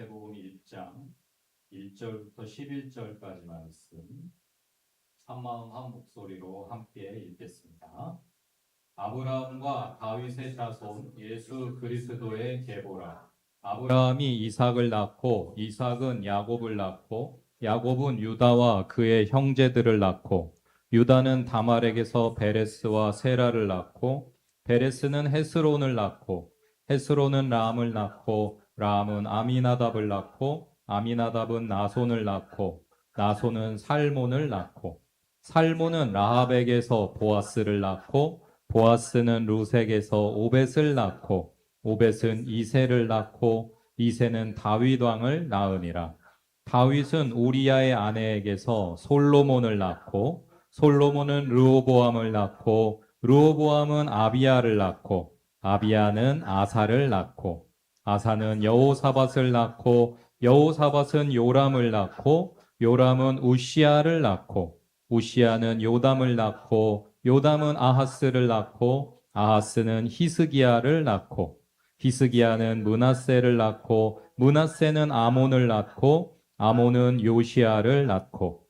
마태복음 1장 1절부터 11절까지 말씀 한마음 한 목소리로 함께 읽겠습니다. 아브라함과 다윗의 자손 예수 그리스도의 계보라. 아브라함이 이삭을 낳고 이삭은 야곱을 낳고 야곱은 유다와 그의 형제들을 낳고 유다는 다말에게서 베레스와 세라를 낳고 베레스는 헤스론을 낳고 헤스론은 람을 낳고 람은 아미나답을 낳고 아미나답은 나손을 낳고 나손은 살몬을 낳고 살몬은 라합에게서 보아스를 낳고 보아스는 루색에서 오벳을 낳고 오벳은 이새를 낳고 이새는 다윗 왕을 낳으니라. 다윗은 우리야의 아내에게서 솔로몬을 낳고 솔로몬은 르호보암을 낳고 르호보암은 아비야를 낳고 아비야는 아사를 낳고 아사는 여호사밧을 낳고 여호사밧은 요람을 낳고 요람은 우시야를 낳고 우시야는 요담을 낳고 요담은 아하스를 낳고 아하스는 히스기야를 낳고 히스기야는 므낫세를 낳고 므낫세는 아몬을 낳고 아몬은 요시야를 낳고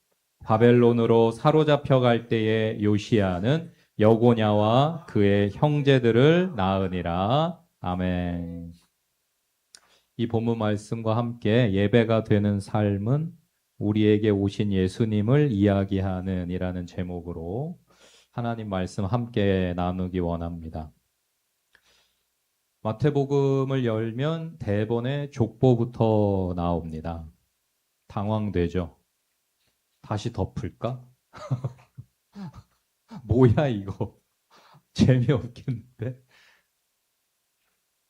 바벨론으로 사로잡혀 갈 때에 요시야는 여고냐와 그의 형제들을 낳으니라. 아멘. 이 본문 말씀과 함께 예배가 되는 삶은 우리에게 오신 예수님을 이야기하는 이라는 제목으로 하나님 말씀 함께 나누기 원합니다. 마태복음을 열면 대본에 족보부터 나옵니다. 당황되죠? 다시 덮을까? 뭐야 이거? 재미없겠는데?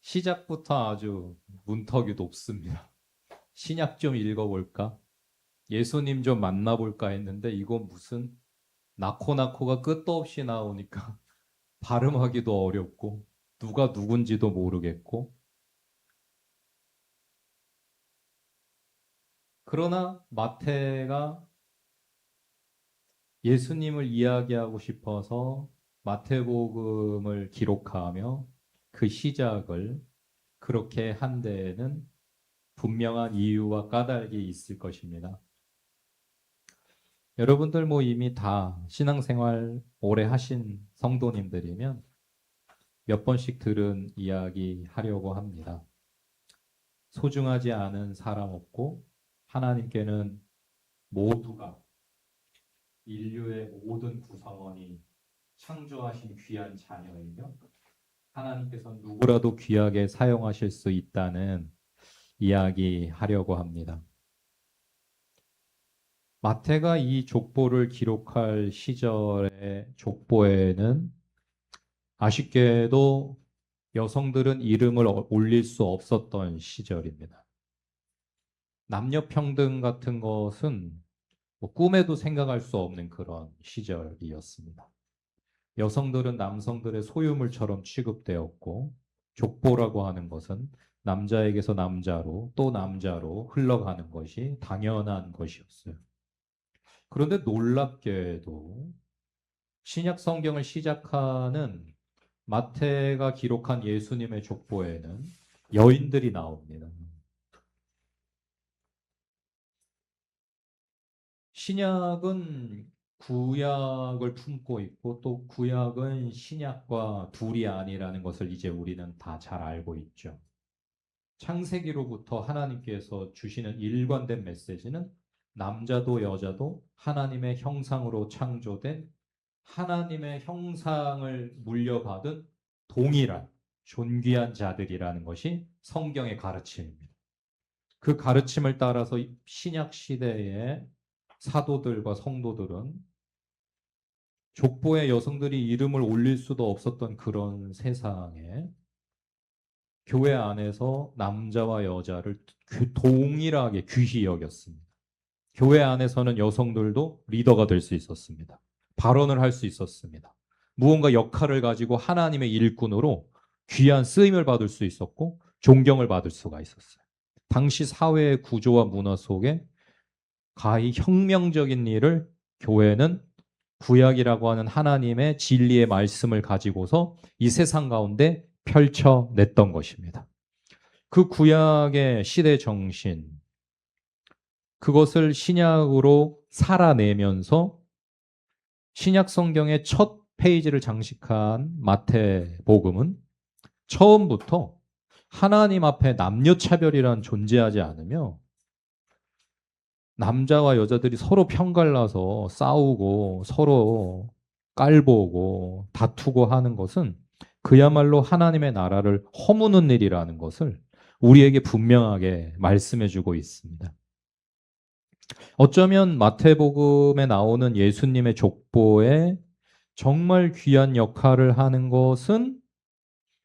시작부터 아주 문턱이 높습니다. 신약 좀 읽어볼까? 예수님 좀 만나볼까 했는데 이거 무슨 나코나코가 끝도 없이 나오니까 발음하기도 어렵고 누가 누군지도 모르겠고 그러나 마태가 예수님을 이야기하고 싶어서 마태복음을 기록하며 그 시작을 그렇게 한 데에는 분명한 이유와 까닭이 있을 것입니다. 여러분들 이미 다 신앙생활 오래 하신 성도님들이면 몇 번씩 들은 이야기 하려고 합니다. 소중하지 않은 사람 없고 하나님께는 모두가 인류의 모든 구성원이 창조하신 귀한 자녀이며 하나님께서 누구라도 귀하게 사용하실 수 있다는 이야기 하려고 합니다. 마태가 이 족보를 기록할 시절의 족보에는 아쉽게도 여성들은 이름을 올릴 수 없었던 시절입니다. 남녀평등 같은 것은 꿈에도 생각할 수 없는 그런 시절이었습니다. 여성들은 남성들의 소유물처럼 취급되었고 족보라고 하는 것은 남자에게서 남자로 또 남자로 흘러가는 것이 당연한 것이었어요. 그런데 놀랍게도 신약 성경을 시작하는 마태가 기록한 예수님의 족보에는 여인들이 나옵니다. 신약은 구약을 품고 있고 또 구약은 신약과 둘이 아니라는 것을 이제 우리는 다 잘 알고 있죠. 창세기로부터 하나님께서 주시는 일관된 메시지는 남자도 여자도 하나님의 형상으로 창조된 하나님의 형상을 물려받은 동일한 존귀한 자들이라는 것이 성경의 가르침입니다. 그 가르침을 따라서 신약 시대의 사도들과 성도들은 족보에 여성들이 이름을 올릴 수도 없었던 그런 세상에 교회 안에서 남자와 여자를 동일하게 귀히 여겼습니다. 교회 안에서는 여성들도 리더가 될 수 있었습니다. 발언을 할 수 있었습니다. 무언가 역할을 가지고 하나님의 일꾼으로 귀한 쓰임을 받을 수 있었고 존경을 받을 수가 있었어요. 당시 사회의 구조와 문화 속에 가히 혁명적인 일을 교회는 구약이라고 하는 하나님의 진리의 말씀을 가지고서 이 세상 가운데 펼쳐냈던 것입니다. 그 구약의 시대 정신, 그것을 신약으로 살아내면서 신약 성경의 첫 페이지를 장식한 마태복음은 처음부터 하나님 앞에 남녀차별이란 존재하지 않으며 남자와 여자들이 서로 편갈라서 싸우고 서로 깔보고 다투고 하는 것은 그야말로 하나님의 나라를 허무는 일이라는 것을 우리에게 분명하게 말씀해 주고 있습니다. 어쩌면 마태복음에 나오는 예수님의 족보에 정말 귀한 역할을 하는 것은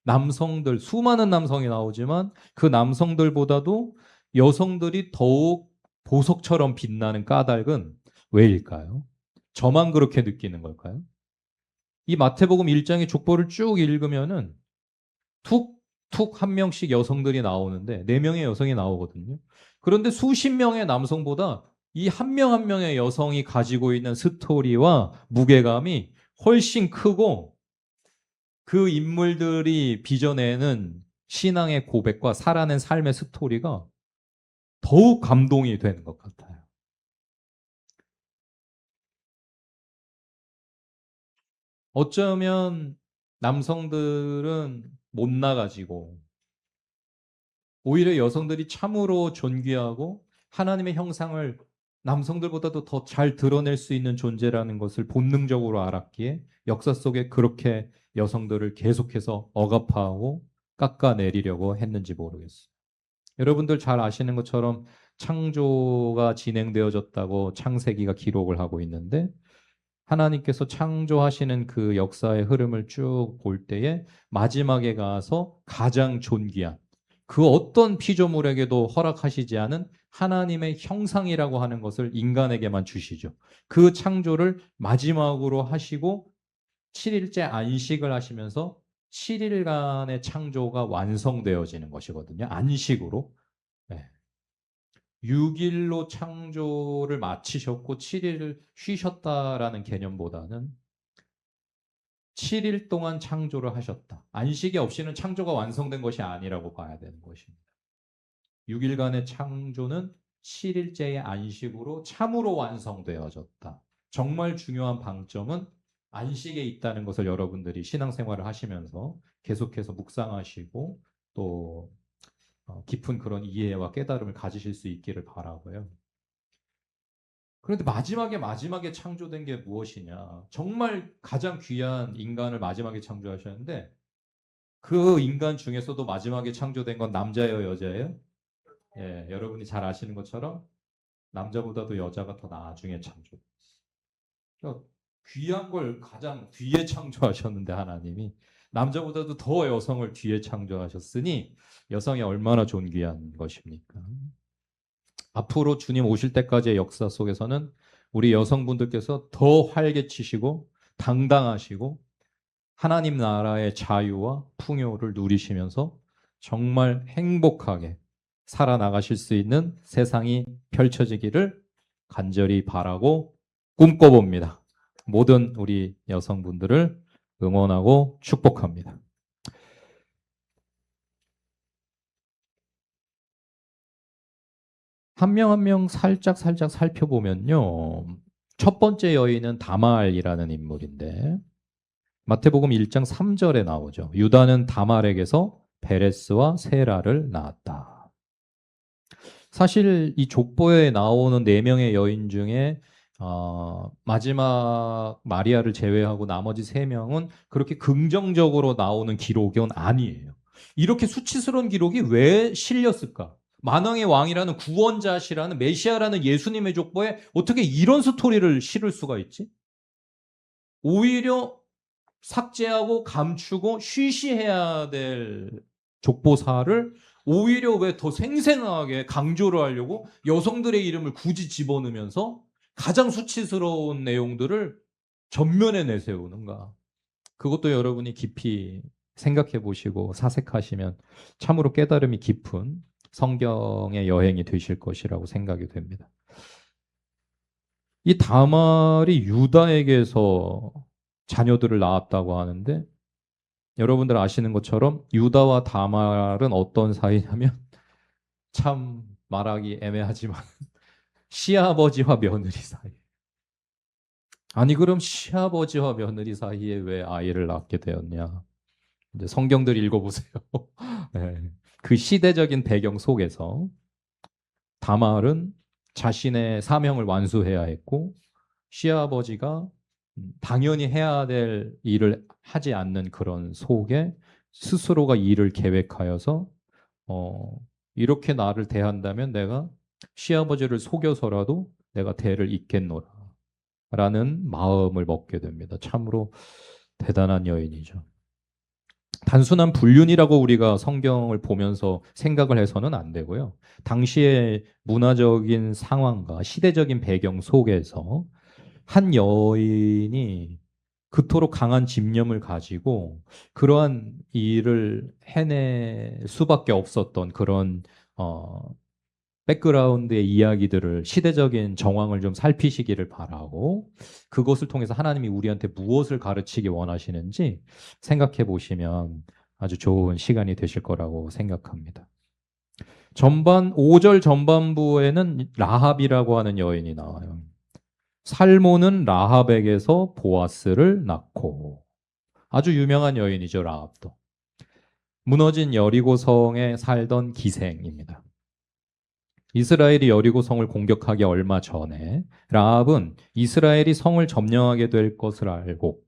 남성들, 수많은 남성이 나오지만 그 남성들보다도 여성들이 더욱 보석처럼 빛나는 까닭은 왜일까요? 저만 그렇게 느끼는 걸까요? 이 마태복음 1장의 족보를 쭉 읽으면은 툭툭 한 명씩 여성들이 나오는데 네 명의 여성이 나오거든요. 그런데 수십 명의 남성보다 이 한 명 한 명의 여성이 가지고 있는 스토리와 무게감이 훨씬 크고 그 인물들이 빚어내는 신앙의 고백과 살아낸 삶의 스토리가 더욱 감동이 되는 것 같아요. 어쩌면 남성들은 못 나가지고 오히려 여성들이 참으로 존귀하고 하나님의 형상을 남성들보다도 더 잘 드러낼 수 있는 존재라는 것을 본능적으로 알았기에 역사 속에 그렇게 여성들을 계속해서 억압하고 깎아내리려고 했는지 모르겠어요. 여러분들 잘 아시는 것처럼 창조가 진행되어졌다고 창세기가 기록을 하고 있는데 하나님께서 창조하시는 그 역사의 흐름을 쭉 볼 때에 마지막에 가서 가장 존귀한 그 어떤 피조물에게도 허락하시지 않은 하나님의 형상이라고 하는 것을 인간에게만 주시죠. 그 창조를 마지막으로 하시고 7일째 안식을 하시면서 7일간의 창조가 완성되어지는 것이거든요. 안식으로. 네. 6일로 창조를 마치셨고 7일을 쉬셨다라는 개념보다는 7일 동안 창조를 하셨다. 안식이 없이는 창조가 완성된 것이 아니라고 봐야 되는 것입니다. 6일간의 창조는 7일째의 안식으로 참으로 완성되어졌다. 정말 중요한 방점은 안식에 있다는 것을 여러분들이 신앙생활을 하시면서 계속해서 묵상하시고 또 깊은 그런 이해와 깨달음을 가지실 수 있기를 바라고요. 그런데 마지막에 창조된 게 무엇이냐? 정말 가장 귀한 인간을 마지막에 창조하셨는데 그 인간 중에서도 마지막에 창조된 건 남자예요, 여자예요? 예, 여러분이 잘 아시는 것처럼 남자보다도 여자가 더 나중에 창조됐어요. 그러니까 귀한 걸 가장 뒤에 창조하셨는데 하나님이 남자보다도 더 여성을 뒤에 창조하셨으니 여성이 얼마나 존귀한 것입니까? 앞으로 주님 오실 때까지의 역사 속에서는 우리 여성분들께서 더 활개치시고 당당하시고 하나님 나라의 자유와 풍요를 누리시면서 정말 행복하게 살아나가실 수 있는 세상이 펼쳐지기를 간절히 바라고 꿈꿔봅니다. 모든 우리 여성분들을 응원하고 축복합니다. 한 명 한 명 살짝 살펴보면요. 첫 번째 여인은 다말이라는 인물인데 마태복음 1장 3절에 나오죠. 유다는 다말에게서 베레스와 세라를 낳았다. 사실 이 족보에 나오는 네 명의 여인 중에 마지막 마리아를 제외하고 나머지 세 명은 그렇게 긍정적으로 나오는 기록은 아니에요. 이렇게 수치스러운 기록이 왜 실렸을까? 만왕의 왕이라는 구원자시라는 메시아라는 예수님의 족보에 어떻게 이런 스토리를 실을 수가 있지? 오히려 삭제하고 감추고 쉬쉬해야 될 족보사를 오히려 왜 더 생생하게 강조를 하려고 여성들의 이름을 굳이 집어넣으면서 가장 수치스러운 내용들을 전면에 내세우는가. 그것도 여러분이 깊이 생각해 보시고 사색하시면 참으로 깨달음이 깊은 성경의 여행이 되실 것이라고 생각이 됩니다. 이 다말이 유다에게서 자녀들을 낳았다고 하는데 여러분들 아시는 것처럼 유다와 다말은 어떤 사이냐면 참 말하기 애매하지만 시아버지와 며느리 사이. 아니 그럼 시아버지와 며느리 사이에 왜 아이를 낳게 되었냐? 이제 성경들 읽어보세요. 네. 그 시대적인 배경 속에서 다말은 자신의 사명을 완수해야 했고 시아버지가 당연히 해야 될 일을 하지 않는 그런 속에 스스로가 일을 계획하여서 어, 이렇게 나를 대한다면 내가 시아버지를 속여서라도 내가 대를 잇겠노라 라는 마음을 먹게 됩니다. 참으로 대단한 여인이죠. 단순한 불륜이라고 우리가 성경을 보면서 생각을 해서는 안 되고요. 당시의 문화적인 상황과 시대적인 배경 속에서 한 여인이 그토록 강한 집념을 가지고 그러한 일을 해낼 수밖에 없었던 그런 어, 백그라운드의 이야기들을 시대적인 정황을 좀 살피시기를 바라고 그것을 통해서 하나님이 우리한테 무엇을 가르치기 원하시는지 생각해 보시면 아주 좋은 시간이 되실 거라고 생각합니다. 전반 5절 전반부에는 라합이라고 하는 여인이 나와요. 살모는 라합에게서 보아스를 낳고 아주 유명한 여인이죠, 라합도. 무너진 여리고성에 살던 기생입니다. 이스라엘이 여리고성을 공격하기 얼마 전에 라합은 이스라엘이 성을 점령하게 될 것을 알고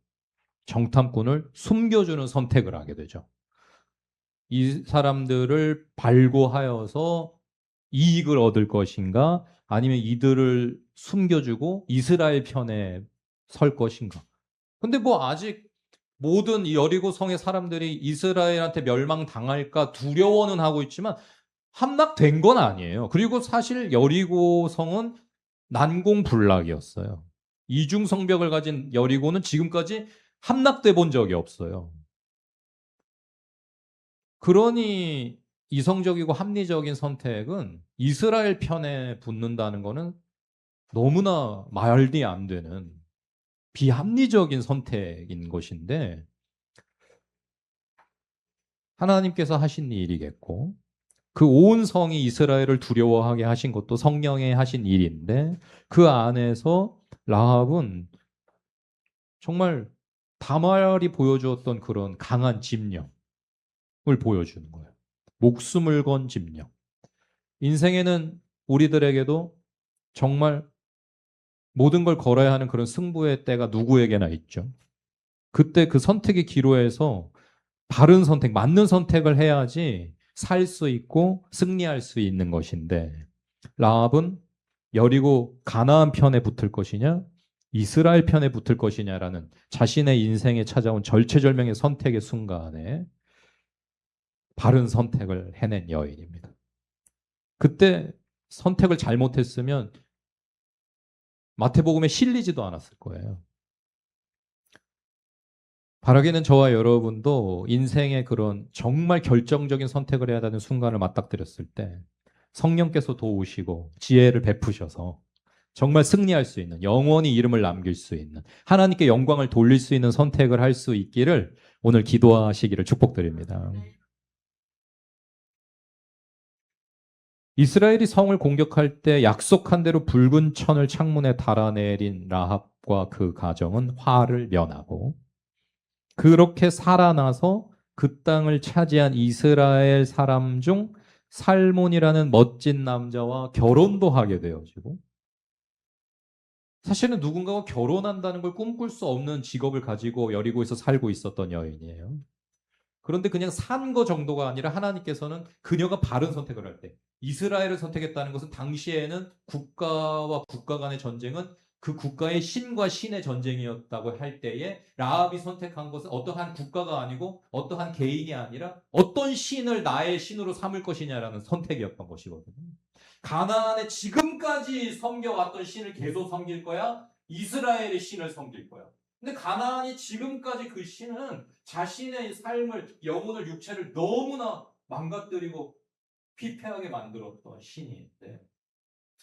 정탐꾼을 숨겨주는 선택을 하게 되죠. 이 사람들을 발굴하여서 이익을 얻을 것인가 아니면 이들을 숨겨주고 이스라엘 편에 설 것인가. 근데 뭐 아직 모든 이 여리고 성의 사람들이 이스라엘한테 멸망당할까 두려워는 하고 있지만 함락된 건 아니에요. 그리고 사실 여리고 성은 난공불락이었어요. 이중 성벽을 가진 여리고는 지금까지 함락돼 본 적이 없어요. 그러니 이성적이고 합리적인 선택은 이스라엘 편에 붙는다는 것은 너무나 말이 안 되는 비합리적인 선택인 것인데 하나님께서 하신 일이겠고 그 온 성이 이스라엘을 두려워하게 하신 것도 성령의 하신 일인데 그 안에서 라합은 정말 다말이 보여주었던 그런 강한 집념을 보여주는 거예요. 목숨을 건 집념. 인생에는 우리들에게도 정말 모든 걸 걸어야 하는 그런 승부의 때가 누구에게나 있죠. 그때 그 선택의 기로에서 바른 선택, 맞는 선택을 해야지 살 수 있고 승리할 수 있는 것인데 라합은 여리고 가나안 편에 붙을 것이냐 이스라엘 편에 붙을 것이냐라는 자신의 인생에 찾아온 절체절명의 선택의 순간에 바른 선택을 해낸 여인입니다. 그때 선택을 잘못했으면 마태복음에 실리지도 않았을 거예요. 바라기는 저와 여러분도 인생의 그런 정말 결정적인 선택을 해야 하는 순간을 맞닥뜨렸을 때 성령께서 도우시고 지혜를 베푸셔서 정말 승리할 수 있는 영원히 이름을 남길 수 있는 하나님께 영광을 돌릴 수 있는 선택을 할 수 있기를 오늘 기도하시기를 축복드립니다. 이스라엘이 성을 공격할 때 약속한 대로 붉은 천을 창문에 달아내린 라합과 그 가정은 화를 면하고 그렇게 살아나서 그 땅을 차지한 이스라엘 사람 중 살몬이라는 멋진 남자와 결혼도 하게 되어지고 사실은 누군가와 결혼한다는 걸 꿈꿀 수 없는 직업을 가지고 여리고에서 살고 있었던 여인이에요. 그런데 그냥 산 거 정도가 아니라 하나님께서는 그녀가 바른 선택을 할 때, 이스라엘을 선택했다는 것은 당시에는 국가와 국가 간의 전쟁은 그 국가의 신과 신의 전쟁이었다고 할 때에 라합이 선택한 것은 어떠한 국가가 아니고 어떠한 개인이 아니라 어떤 신을 나의 신으로 삼을 것이냐라는 선택이었던 것이거든요. 가나안에 지금까지 섬겨왔던 신을 계속 섬길 거야? 이스라엘의 신을 섬길 거야? 근데 가나안이 지금까지 그 신은 자신의 삶을, 영혼을, 육체를 너무나 망가뜨리고 피폐하게 만들었던 신인데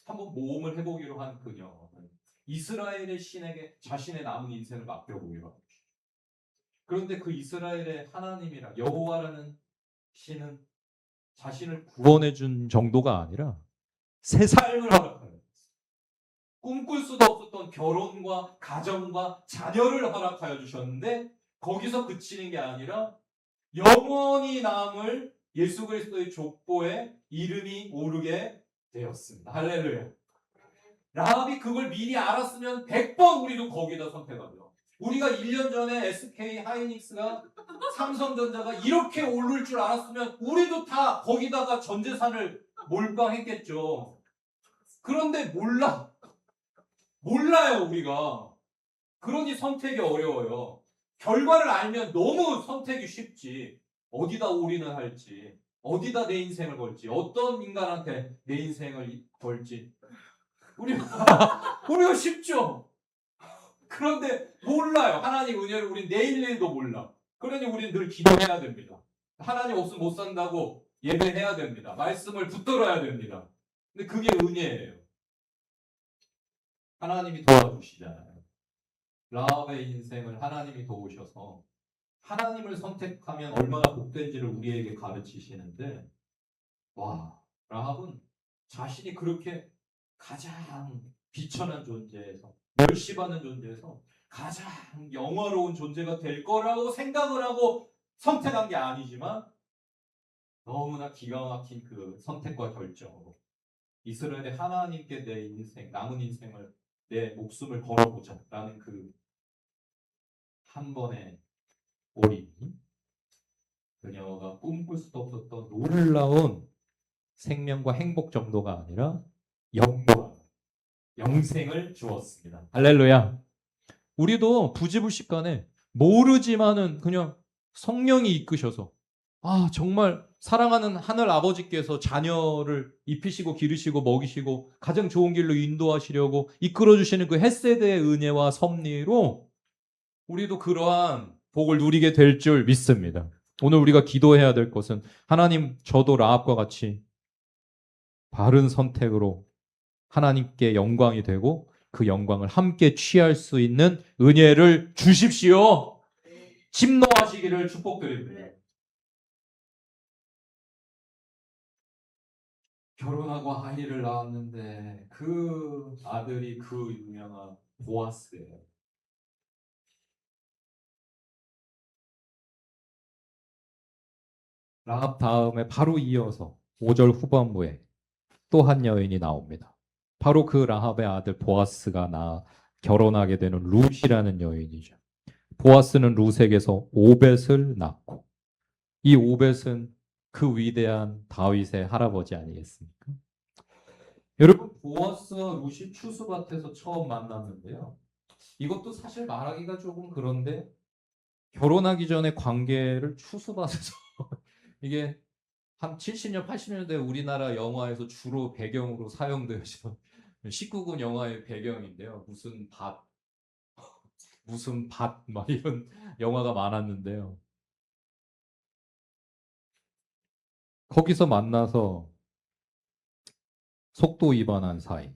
한번 모험을 해보기로 한 그녀는 이스라엘의 신에게 자신의 남은 인생을 맡겨보기로 합니다. 그런데 그 이스라엘의 하나님이라 여호와라는 신은 자신을 구원해 준 정도가 아니라 새 삶을 허락하는 거예요. 꿈꿀 수도 없었던 결혼과 가정과 자녀를 허락하여 주셨는데 거기서 그치는 게 아니라 영원히 남을 예수 그리스도의 족보에 이름이 오르게 되었습니다. 할렐루야. 라합이 그걸 미리 알았으면 100번 우리도 거기다 선택하죠. 우리가 1년 전에 SK 하이닉스가 삼성전자가 이렇게 오를 줄 알았으면 우리도 다 거기다가 전 재산을 몰빵했겠죠. 그런데 몰라요 우리가. 그러니 선택이 어려워요. 결과를 알면 너무 선택이 쉽지. 어디다 올인을 할지, 어디다 내 인생을 걸지, 어떤 인간한테 내 인생을 걸지. 우리가 쉽죠. 그런데 몰라요. 하나님 은혜를 우리 내일도 몰라. 그러니 우리는 늘 기도해야 됩니다. 하나님 없으면 못 산다고 예배해야 됩니다. 말씀을 붙들어야 됩니다. 근데 그게 은혜예요. 하나님이 도와주시잖아요. 라합의 인생을 하나님이 도우셔서 하나님을 선택하면 얼마나 복된지를 우리에게 가르치시는데, 와, 라합은 자신이 그렇게 가장 비천한 존재에서, 멸시받는 존재에서 가장 영화로운 존재가 될 거라고 생각을 하고 선택한 게 아니지만 너무나 기가 막힌 그 선택과 결정으로 이스라엘의 하나님께 내 인생, 남은 인생을, 내 목숨을 걸어보자 라는 그 한 번의 올인이 그녀가 꿈꿀 수도 없었던 놀라운 생명과 행복 정도가 아니라 영광, 영생을 주었습니다. 할렐루야. 우리도 부지불식간에 모르지만은 그냥 성령이 이끄셔서 정말 사랑하는 하늘 아버지께서 자녀를 입히시고 기르시고 먹이시고 가장 좋은 길로 인도하시려고 이끌어 주시는 그 헷세드의 은혜와 섭리로 우리도 그러한 복을 누리게 될 줄 믿습니다. 오늘 우리가 기도해야 될 것은 하나님, 저도 라합과 같이 바른 선택으로 하나님께 영광이 되고 그 영광을 함께 취할 수 있는 은혜를 주십시오. 침노하시기를 축복드립니다. 결혼하고 아이를 낳았는데 그 아들이 그 유명한 보아스예요. 라합 다음에 바로 이어서 5절 후반부에 또 한 여인이 나옵니다. 바로 그 라합의 아들 보아스가 결혼하게 되는 룻이라는 여인이죠. 보아스는 룻에게서 오벳을 낳고 이 오벳은 그 위대한 다윗의 할아버지 아니겠습니까? 여러분, 보아스와 룻이 추수밭에서 처음 만났는데요. 이것도 사실 말하기가 조금 그런데 결혼하기 전에 관계를 추수밭에서 이게 한 70년, 80년대 우리나라 영화에서 주로 배경으로 사용되어지던 19금 영화의 배경인데요. 무슨 막 이런 영화가 많았는데요. 거기서 만나서 속도 위반한 사이.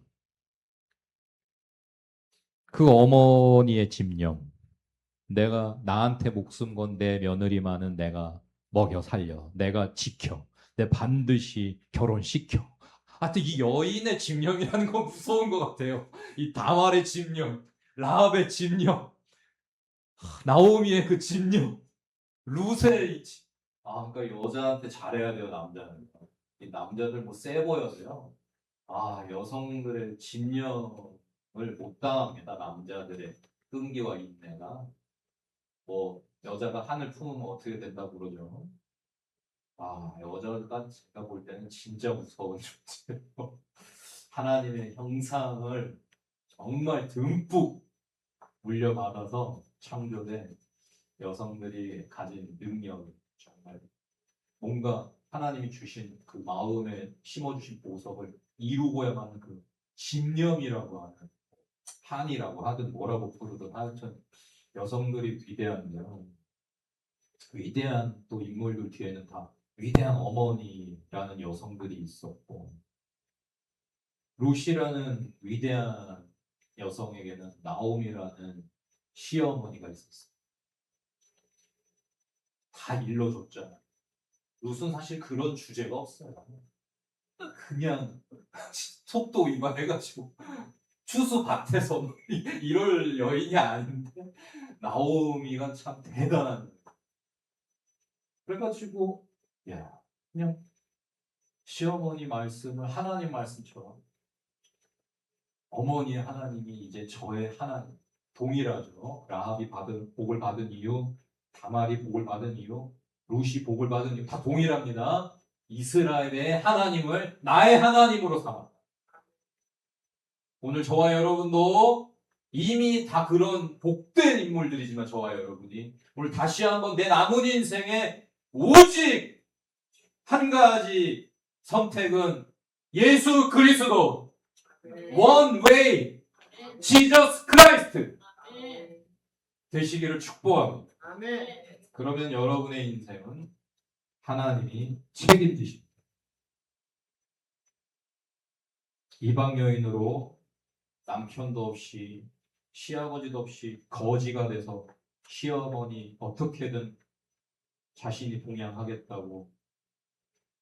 그 어머니의 집념. 나한테 목숨 건 내 며느리만은 내가 먹여 살려. 내가 지켜. 내 반드시 결혼시켜. 하여튼 이 여인의 집념이라는 건 무서운 것 같아요. 이 다말의 집념, 라합의 집념, 나오미의 그 집념, 룻의 그러니까 여자한테 잘해야 돼요, 남자는. 이 남자들 뭐 세 보여도요. 여성들의 집념을 못 당합니다. 남자들의 끈기와 인내가. 뭐 여자가 한을 품으면 어떻게 된다고 그러죠. 여자가 제가 볼 때는 진짜 무서운 존재예요. 하나님의 형상을 정말 듬뿍 물려받아서 창조된 여성들이 가진 능력, 정말 뭔가 하나님이 주신 그 마음에 심어주신 보석을 이루고야만 하는 그 집념이라고 하는, 한이라고 하든 뭐라고 부르든 하여튼 여성들이 위대한데요. 위대한 또 인물들 뒤에는 다 위대한 어머니라는 여성들이 있었고, 루시라는 위대한 여성에게는 나오미라는 시어머니가 있었어요. 다 일러줬잖아요. 룻은 사실 그런 주제가 없어요. 그냥 속도 위반해가지고 추수 밭에서 이럴 여인이 아닌데 나오미가 참 대단한. 그래가지고 야 그냥 시어머니 말씀을 하나님 말씀처럼 어머니의 하나님이 이제 저의 하나님 동일하죠. 라합이 받은 복을 받은 이유, 다말이 복을 받은 이유, 룻이 복을 받은 이유 다 동일합니다. 이스라엘의 하나님을 나의 하나님으로 삼아. 오늘 저와 여러분도 이미 다 그런 복된 인물들이지만 저와 여러분이 오늘 다시 한번 내 남은 인생에 오직 한 가지 선택은 예수 그리스도 One way Jesus Christ 되시기를 축복합니다. 그러면 여러분의 인생은 하나님이 책임지십니다. 이방 여인으로 남편도 없이 시아버지도 없이 거지가 돼서 시어머니 어떻게든 자신이 봉양하겠다고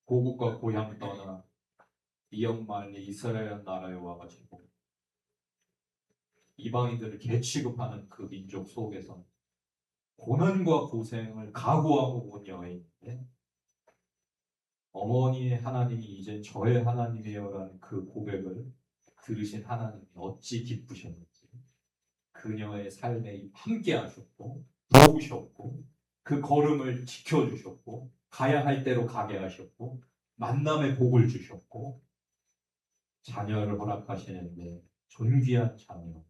고국과 고향 떠나 이역만리 이스라엘 나라에 와가지고 이방인들을 개 취급하는 그 민족 속에서 고난과 고생을 각오하고 온 여인인데 어머니의 하나님이 이제 저의 하나님이에요라는 그 고백을 들으신 하나님이 어찌 기쁘셨는지 그녀의 삶에 함께 하셨고 도우셨고 그 걸음을 지켜주셨고 가야 할 대로 가게 하셨고 만남의 복을 주셨고 자녀를 허락하시는데 존귀한 자녀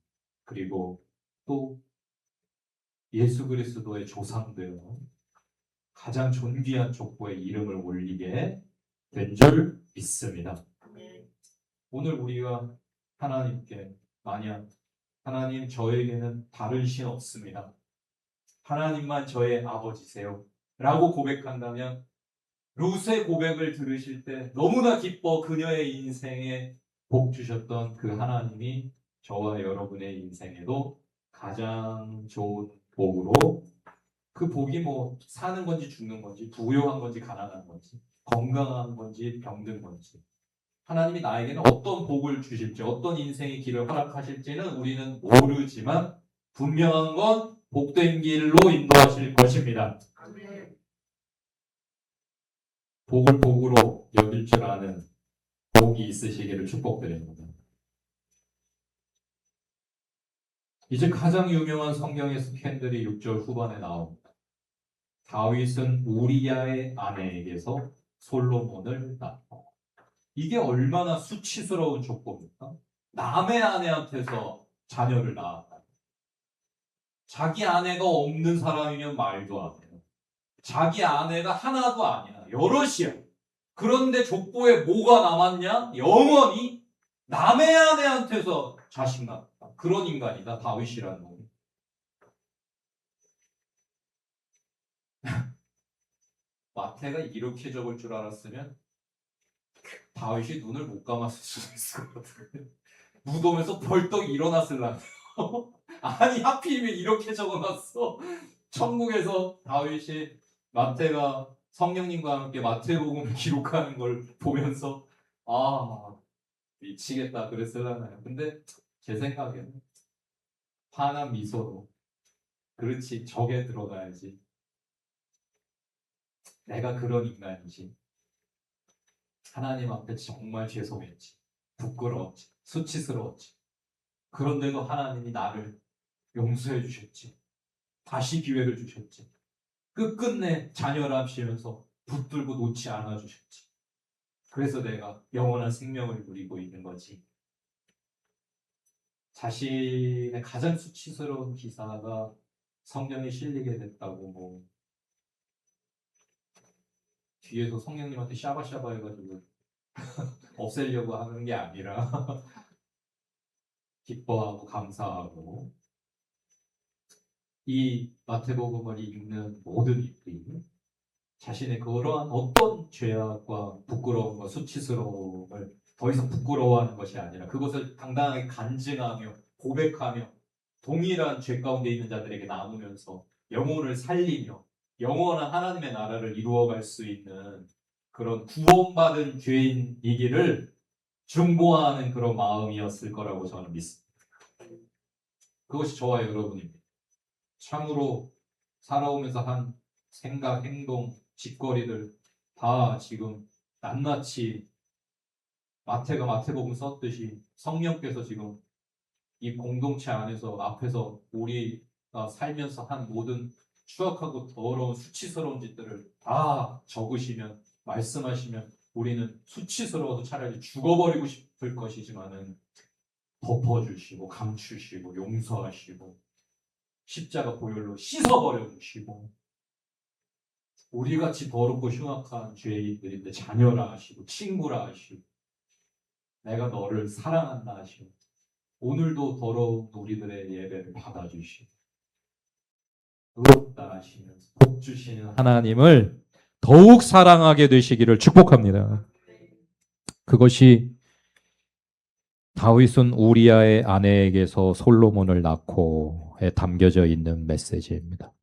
그리고 또 예수 그리스도의 조상되어 가장 존귀한 족보의 이름을 올리게 된 줄 믿습니다. 오늘 우리가 하나님께 만약 하나님 저에게는 다른 신 없습니다. 하나님만 저의 아버지세요. 라고 고백한다면 룻의 고백을 들으실 때 너무나 기뻐 그녀의 인생에 복 주셨던 그 하나님이 저와 여러분의 인생에도 가장 좋은 복으로 그 복이 뭐 사는 건지 죽는 건지 부유한 건지 가난한 건지 건강한 건지 병든 건지 하나님이 나에게는 어떤 복을 주실지 어떤 인생의 길을 허락하실지는 우리는 모르지만 분명한 건 복된 길로 인도하실 것입니다. 복을 복으로 여길 줄 아는 복이 있으시기를 축복드립니다. 이제 가장 유명한 성경의 스캔들이 6절 후반에 나옵니다. 다윗은 우리야의 아내에게서 솔로몬을 낳고 이게 얼마나 수치스러운 족보입니까? 남의 아내한테서 자녀를 낳았다. 자기 아내가 없는 사람이면 말도 안 해요. 자기 아내가 하나도 아니야. 여럿이야. 그런데 족보에 뭐가 남았냐? 영원히 남의 아내한테서 자식 낳았다. 그런 인간이다. 다윗이라는 놈이. 마태가 이렇게 적을 줄 알았으면 다윗이 눈을 못 감았을 수도 있을 것 같아요. 무덤에서 벌떡 일어났을라면 아니 하필이면 이렇게 적어놨어. 천국에서 다윗이 마태가 성령님과 함께 마태복음을 기록하는 걸 보면서 아 미치겠다 그랬을라나요. 근데 제 생각에는 환한 미소로 그렇지 적에 들어가야지. 내가 그런 인간이지. 하나님 앞에 정말 죄송했지. 부끄러웠지. 수치스러웠지. 그런데도 하나님이 나를 용서해 주셨지. 다시 기회를 주셨지. 끝끝내 자녀랍시면서 붙들고 놓지 않아 주셨지. 그래서 내가 영원한 생명을 누리고 있는 거지. 자신의 가장 수치스러운 기사가 성령에 실리게 됐다고 뭐 뒤에서 성령님한테 샤바샤바 해가지고 없애려고 하는 게 아니라 기뻐하고 감사하고 이 마태복음을 읽는 모든 이들이 자신의 그러한 어떤 죄악과 부끄러움과 수치스러움을 더 이상 부끄러워하는 것이 아니라 그것을 당당하게 간증하며 고백하며 동일한 죄 가운데 있는 자들에게 나누면서 영혼을 살리며 영원한 하나님의 나라를 이루어갈 수 있는 그런 구원받은 죄인이기를 중보하는 그런 마음이었을 거라고 저는 믿습니다. 그것이 저와 여러분입니다. 참으로 살아오면서 한 생각, 행동, 짓거리들 다 지금 낱낱이 마태가 마태복음 썼듯이 성령께서 지금 이 공동체 안에서 앞에서 우리가 살면서 한 모든 추악하고 더러운 수치스러운 짓들을 다 적으시면 말씀하시면 우리는 수치스러워서 차라리 죽어버리고 싶을 것이지만은 덮어주시고 감추시고 용서하시고 십자가 보혈로 씻어버려 주시고 우리같이 더럽고 흉악한 죄인들인데 자녀라 하시고 친구라 하시고 내가 너를 사랑한다 하시고 오늘도 더러운 우리들의 예배를 받아주시고 의롭다 하시면서 복 주시는 하나님을 더욱 사랑하게 되시기를 축복합니다. 그것이 다윗은 우리아의 아내에게서 솔로몬을 낳고에 담겨져 있는 메시지입니다.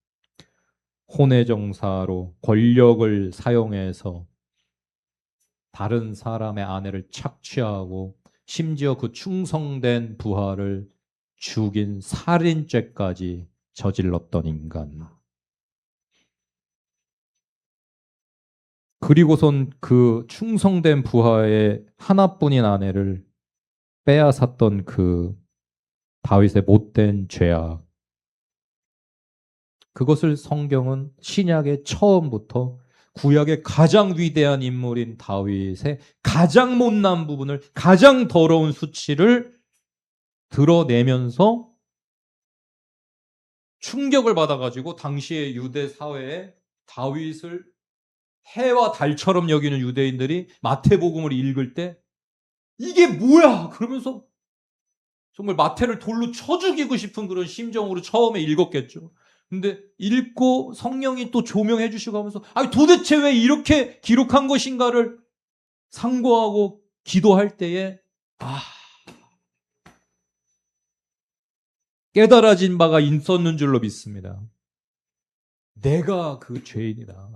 혼외정사로 권력을 사용해서 다른 사람의 아내를 착취하고 심지어 그 충성된 부하를 죽인 살인죄까지 저질렀던 인간. 그리고선 그 충성된 부하의 하나뿐인 아내를 빼앗았던 그 다윗의 못된 죄악. 그것을 성경은 신약의 처음부터 구약의 가장 위대한 인물인 다윗의 가장 못난 부분을, 가장 더러운 수치를 드러내면서 충격을 받아가지고 당시의 유대 사회에 다윗을 해와 달처럼 여기는 유대인들이 마태복음을 읽을 때 이게 뭐야? 그러면서 정말 마태를 돌로 쳐 죽이고 싶은 그런 심정으로 처음에 읽었겠죠. 근데 읽고 성령이 또 조명해 주시고 하면서 아니 도대체 왜 이렇게 기록한 것인가를 상고하고 기도할 때에 깨달아진 바가 있었는 줄로 믿습니다. 내가 그 죄인이다.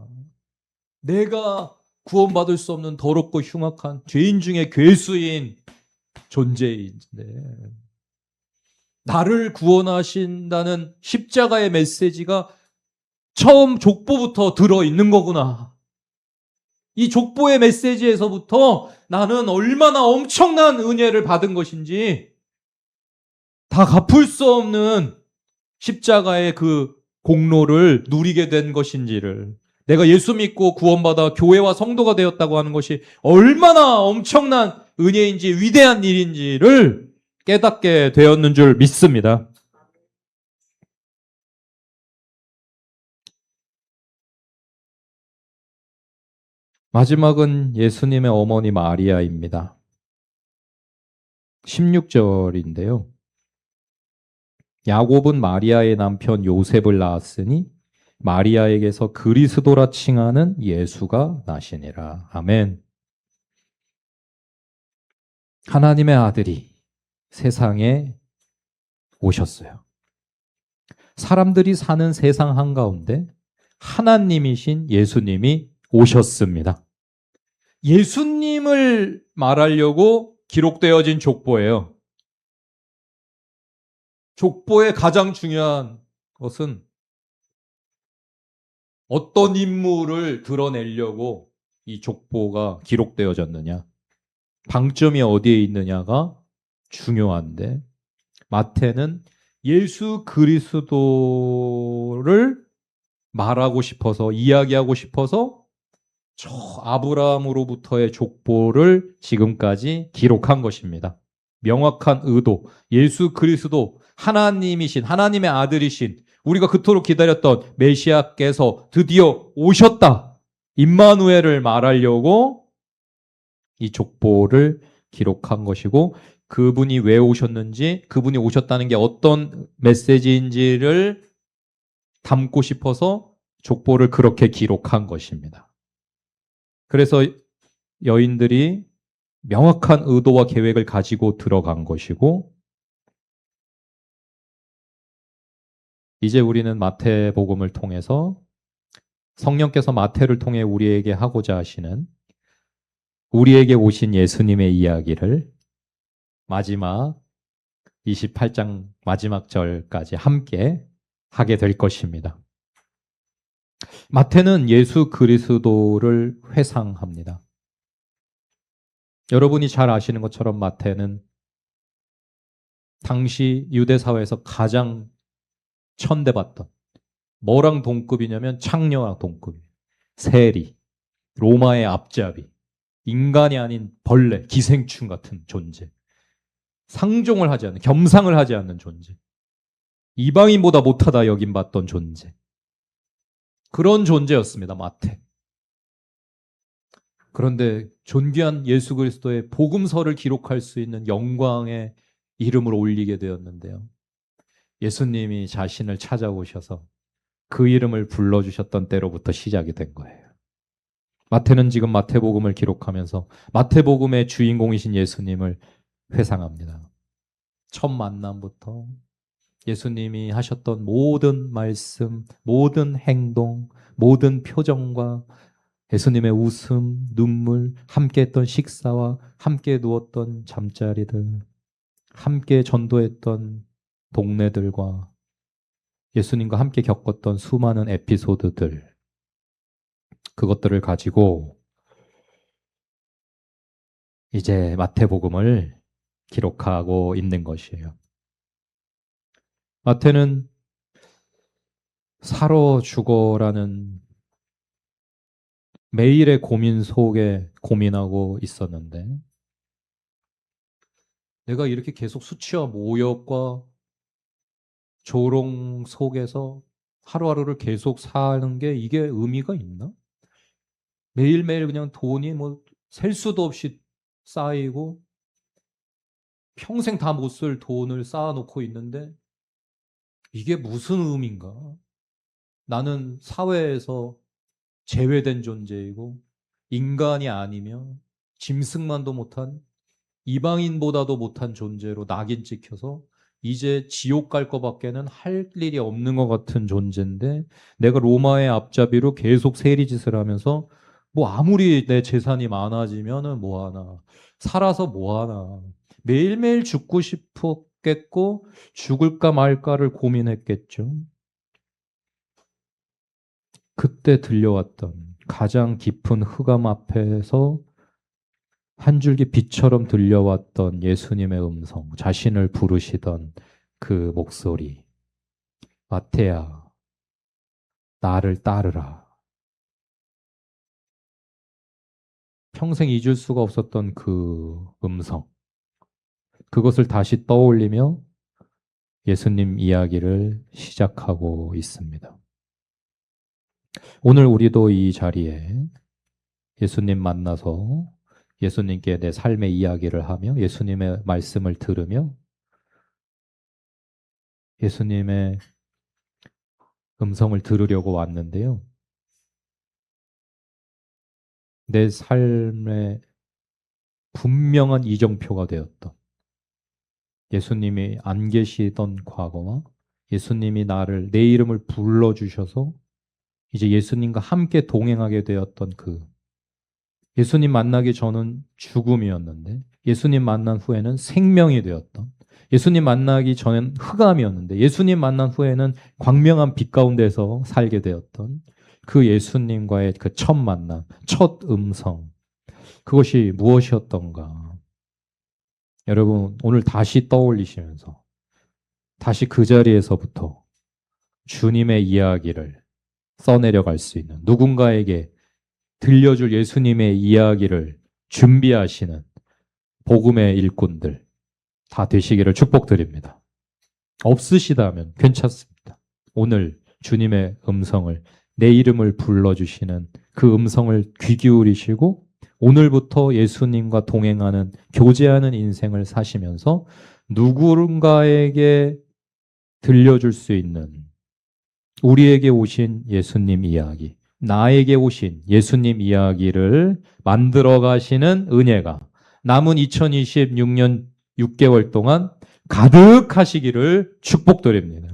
내가 구원받을 수 없는 더럽고 흉악한 죄인 중에 괴수인 존재인데 나를 구원하신다는 십자가의 메시지가 처음 족보부터 들어있는 거구나. 이 족보의 메시지에서부터 나는 얼마나 엄청난 은혜를 받은 것인지 다 갚을 수 없는 십자가의 그 공로를 누리게 된 것인지를 내가 예수 믿고 구원받아 교회와 성도가 되었다고 하는 것이 얼마나 엄청난 은혜인지 위대한 일인지를 깨닫게 되었는 줄 믿습니다. 마지막은 예수님의 어머니 마리아입니다. 16절인데요. 야곱은 마리아의 남편 요셉을 낳았으니 마리아에게서 그리스도라 칭하는 예수가 나시니라. 아멘. 하나님의 아들이 세상에 오셨어요. 사람들이 사는 세상 한가운데 하나님이신 예수님이 오셨습니다. 예수님을 말하려고 기록되어진 족보예요. 족보의 가장 중요한 것은 어떤 인물을 드러내려고 이 족보가 기록되어졌느냐, 방점이 어디에 있느냐가 중요한데 마태는 예수 그리스도를 말하고 싶어서, 이야기하고 싶어서 저 아브라함으로부터의 족보를 지금까지 기록한 것입니다. 명확한 의도, 예수 그리스도 하나님이신, 하나님의 아들이신, 우리가 그토록 기다렸던 메시아께서 드디어 오셨다, 임마누엘을 말하려고 이 족보를 기록한 것이고, 그분이 왜 오셨는지, 그분이 오셨다는 게 어떤 메시지인지를 담고 싶어서 족보를 그렇게 기록한 것입니다. 그래서 여인들이 명확한 의도와 계획을 가지고 들어간 것이고, 이제 우리는 마태복음을 통해서 성령께서 마태를 통해 우리에게 하고자 하시는 우리에게 오신 예수님의 이야기를 마지막 28장 마지막 절까지 함께 하게 될 것입니다. 마태는 예수 그리스도를 회상합니다. 여러분이 잘 아시는 것처럼 마태는 당시 유대 사회에서 가장 천대받던 뭐랑 동급이냐면 창녀와 동급이에요. 세리, 로마의 앞잡이, 인간이 아닌 벌레, 기생충 같은 존재. 상종을 하지 않는, 겸상을 하지 않는 존재. 이방인보다 못하다 여김받던 존재. 그런 존재였습니다, 마태. 그런데 존귀한 예수 그리스도의 복음서를 기록할 수 있는 영광의 이름을 올리게 되었는데요. 예수님이 자신을 찾아오셔서 그 이름을 불러주셨던 때로부터 시작이 된 거예요. 마태는 지금 마태복음을 기록하면서 마태복음의 주인공이신 예수님을 회상합니다. 첫 만남부터 예수님이 하셨던 모든 말씀, 모든 행동, 모든 표정과 예수님의 웃음, 눈물, 함께 했던 식사와 함께 누웠던 잠자리들, 함께 전도했던 동네들과 예수님과 함께 겪었던 수많은 에피소드들, 그것들을 가지고 이제 마태복음을 기록하고 있는 것이에요. 마태는 살아 죽어라는 매일의 고민 속에 고민하고 있었는데 내가 이렇게 계속 수치와 모욕과 조롱 속에서 하루하루를 계속 사는 게 이게 의미가 있나? 매일매일 그냥 돈이 뭐 셀 수도 없이 쌓이고 평생 다 못 쓸 돈을 쌓아놓고 있는데 이게 무슨 의미인가? 나는 사회에서 제외된 존재이고 인간이 아니며 짐승만도 못한 이방인보다도 못한 존재로 낙인 찍혀서 이제 지옥 갈 거밖에는 할 일이 없는 것 같은 존재인데 내가 로마의 앞잡이로 계속 세리짓을 하면서 뭐 아무리 내 재산이 많아지면은 뭐 하나 살아서 뭐 하나 매일매일 죽고 싶었겠고 죽을까 말까를 고민했겠죠. 그때 들려왔던 가장 깊은 흑암 앞에서 한 줄기 빛처럼 들려왔던 예수님의 음성, 자신을 부르시던 그 목소리. 마태야, 나를 따르라. 평생 잊을 수가 없었던 그 음성. 그것을 다시 떠올리며 예수님 이야기를 시작하고 있습니다. 오늘 우리도 이 자리에 예수님 만나서 예수님께 내 삶의 이야기를 하며 예수님의 말씀을 들으며 예수님의 음성을 들으려고 왔는데요. 내 삶의 분명한 이정표가 되었던 예수님이 안 계시던 과거와 예수님이 나를 내 이름을 불러주셔서 이제 예수님과 함께 동행하게 되었던 그 예수님 만나기 전은 죽음이었는데 예수님 만난 후에는 생명이 되었던 예수님 만나기 전엔 흑암이었는데 예수님 만난 후에는 광명한 빛 가운데서 살게 되었던 그 예수님과의 그 첫 만남, 첫 음성 그것이 무엇이었던가 여러분 오늘 다시 떠올리시면서 다시 그 자리에서부터 주님의 이야기를 써내려갈 수 있는 누군가에게 들려줄 예수님의 이야기를 준비하시는 복음의 일꾼들 다 되시기를 축복드립니다. 없으시다면 괜찮습니다. 오늘 주님의 음성을 내 이름을 불러주시는 그 음성을 귀 기울이시고 오늘부터 예수님과 동행하는 교제하는 인생을 사시면서 누군가에게 들려줄 수 있는 우리에게 오신 예수님 이야기 나에게 오신 예수님 이야기를 만들어 가시는 은혜가 남은 2026년 6개월 동안 가득하시기를 축복드립니다.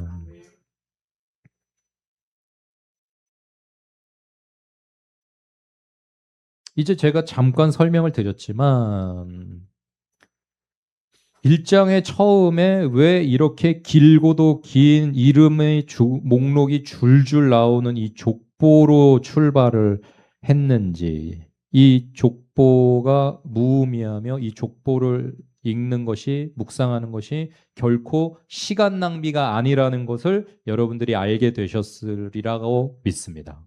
이제 제가 잠깐 설명을 드렸지만 1장의 처음에 왜 이렇게 길고도 긴 이름의 목록이 줄줄 나오는 이 족보로 출발을 했는지, 이 족보가 무의미하며 이 족보를 읽는 것이, 묵상하는 것이 결코 시간 낭비가 아니라는 것을 여러분들이 알게 되셨으리라고 믿습니다.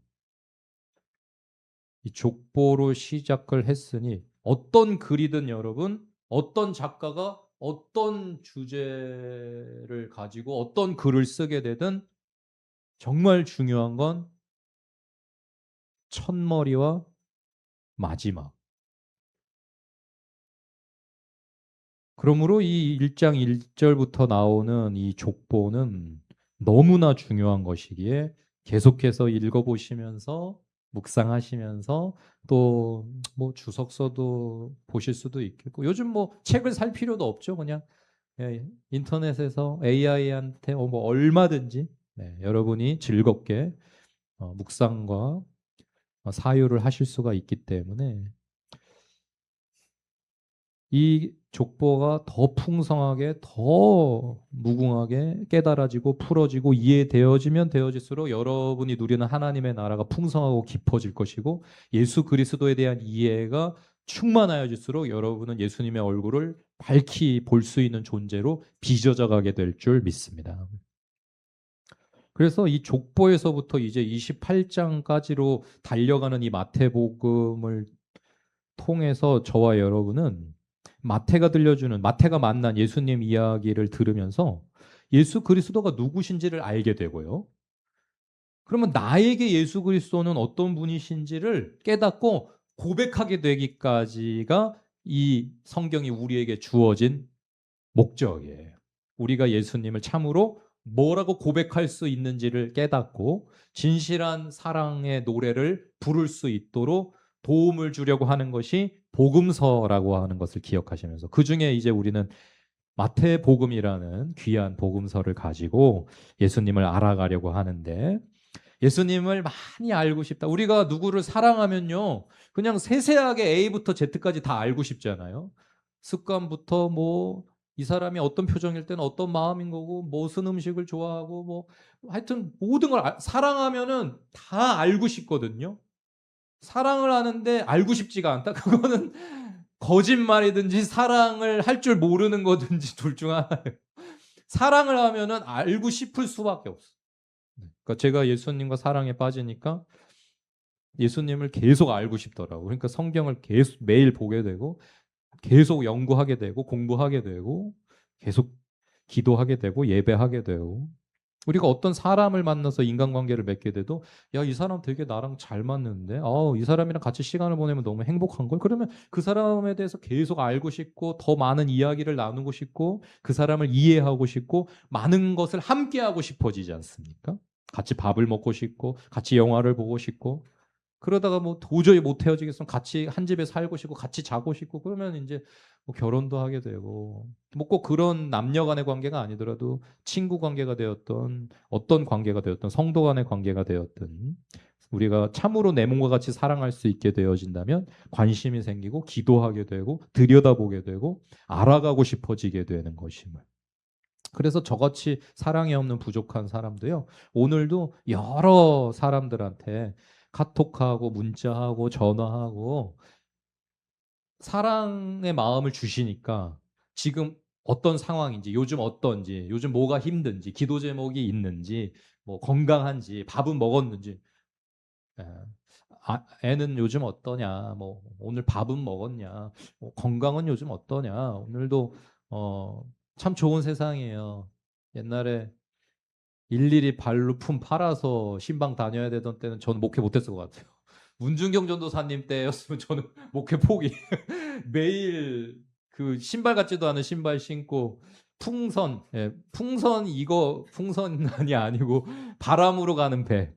이 족보로 시작을 했으니 어떤 글이든 여러분, 어떤 작가가 어떤 주제를 가지고 어떤 글을 쓰게 되든 정말 중요한 건 첫머리와 마지막. 그러므로 이 1장 1절부터 나오는 이 족보는 너무나 중요한 것이기에 계속해서 읽어보시면서 묵상하시면서 또 뭐 주석서도 보실 수도 있겠고 요즘 뭐 책을 살 필요도 없죠. 그냥 인터넷에서 AI한테 뭐 얼마든지 여러분이 즐겁게 묵상과 사유를 하실 수가 있기 때문에 이 족보가 더 풍성하게, 더 무궁하게 깨달아지고 풀어지고 이해되어지면 되어질수록 여러분이 누리는 하나님의 나라가 풍성하고 깊어질 것이고 예수 그리스도에 대한 이해가 충만하여질수록 여러분은 예수님의 얼굴을 밝히 볼 수 있는 존재로 빚어져 가게 될 줄 믿습니다. 그래서 이 족보에서부터 이제 28장까지로 달려가는 이 마태복음을 통해서 저와 여러분은 마태가 만난 예수님 이야기를 들으면서 예수 그리스도가 누구신지를 알게 되고요. 그러면 나에게 예수 그리스도는 어떤 분이신지를 깨닫고 고백하게 되기까지가 이 성경이 우리에게 주어진 목적이에요. 우리가 예수님을 참으로 뭐라고 고백할 수 있는지를 깨닫고 진실한 사랑의 노래를 부를 수 있도록 도움을 주려고 하는 것이 복음서라고 하는 것을 기억하시면서 그 중에 이제 우리는 마태복음이라는 귀한 복음서를 가지고 예수님을 알아가려고 하는데 예수님을 많이 알고 싶다. 우리가 누구를 사랑하면요. 그냥 세세하게 A부터 Z까지 다 알고 싶잖아요. 습관부터 뭐 이 사람이 어떤 표정일 때는 어떤 마음인 거고 무슨 음식을 좋아하고 뭐 하여튼 모든 걸 사랑하면은 다 알고 싶거든요. 사랑을 하는데 알고 싶지가 않다. 그거는 거짓말이든지 사랑을 할 줄 모르는 거든지 둘 중 하나예요. 사랑을 하면은 알고 싶을 수밖에 없어. 그러니까 제가 예수님과 사랑에 빠지니까 예수님을 계속 알고 싶더라고. 그러니까 성경을 계속 매일 보게 되고 계속 연구하게 되고 공부하게 되고 계속 기도하게 되고 예배하게 되고 우리가 어떤 사람을 만나서 인간관계를 맺게 돼도 야, 이 사람 되게 나랑 잘 맞는데 이 사람이랑 같이 시간을 보내면 너무 행복한 걸 그러면 그 사람에 대해서 계속 알고 싶고 더 많은 이야기를 나누고 싶고 그 사람을 이해하고 싶고 많은 것을 함께 하고 싶어지지 않습니까? 같이 밥을 먹고 싶고 같이 영화를 보고 싶고 그러다가 뭐 도저히 못 헤어지겠으면 같이 한 집에 살고 싶고 같이 자고 싶고 그러면 이제 뭐 결혼도 하게 되고 뭐 꼭 그런 남녀 간의 관계가 아니더라도 친구 관계가 되었던 어떤 관계가 되었던 성도 간의 관계가 되었던 우리가 참으로 내 몸과 같이 사랑할 수 있게 되어진다면 관심이 생기고 기도하게 되고 들여다보게 되고 알아가고 싶어지게 되는 것임을. 그래서 저같이 사랑이 없는 부족한 사람도요. 오늘도 여러 사람들한테 카톡하고 문자하고 전화하고 사랑의 마음을 주시니까 지금 어떤 상황인지 요즘 어떤지 요즘 뭐가 힘든지 기도 제목이 있는지 뭐 건강한지 밥은 먹었는지 예. 애는 요즘 어떠냐 뭐 오늘 밥은 먹었냐 뭐 건강은 요즘 어떠냐 오늘도 어, 참 좋은 세상이에요. 옛날에 일일이 발로 품 팔아서 신방 다녀야 되던 때는 저는 목회 못했을 것 같아요. 문준경 전도사님 때였으면 저는 목회 포기. 매일 그 신발 같지도 않은 신발 신고 풍선, 풍선 이거 풍선이 아니고 바람으로 가는 배,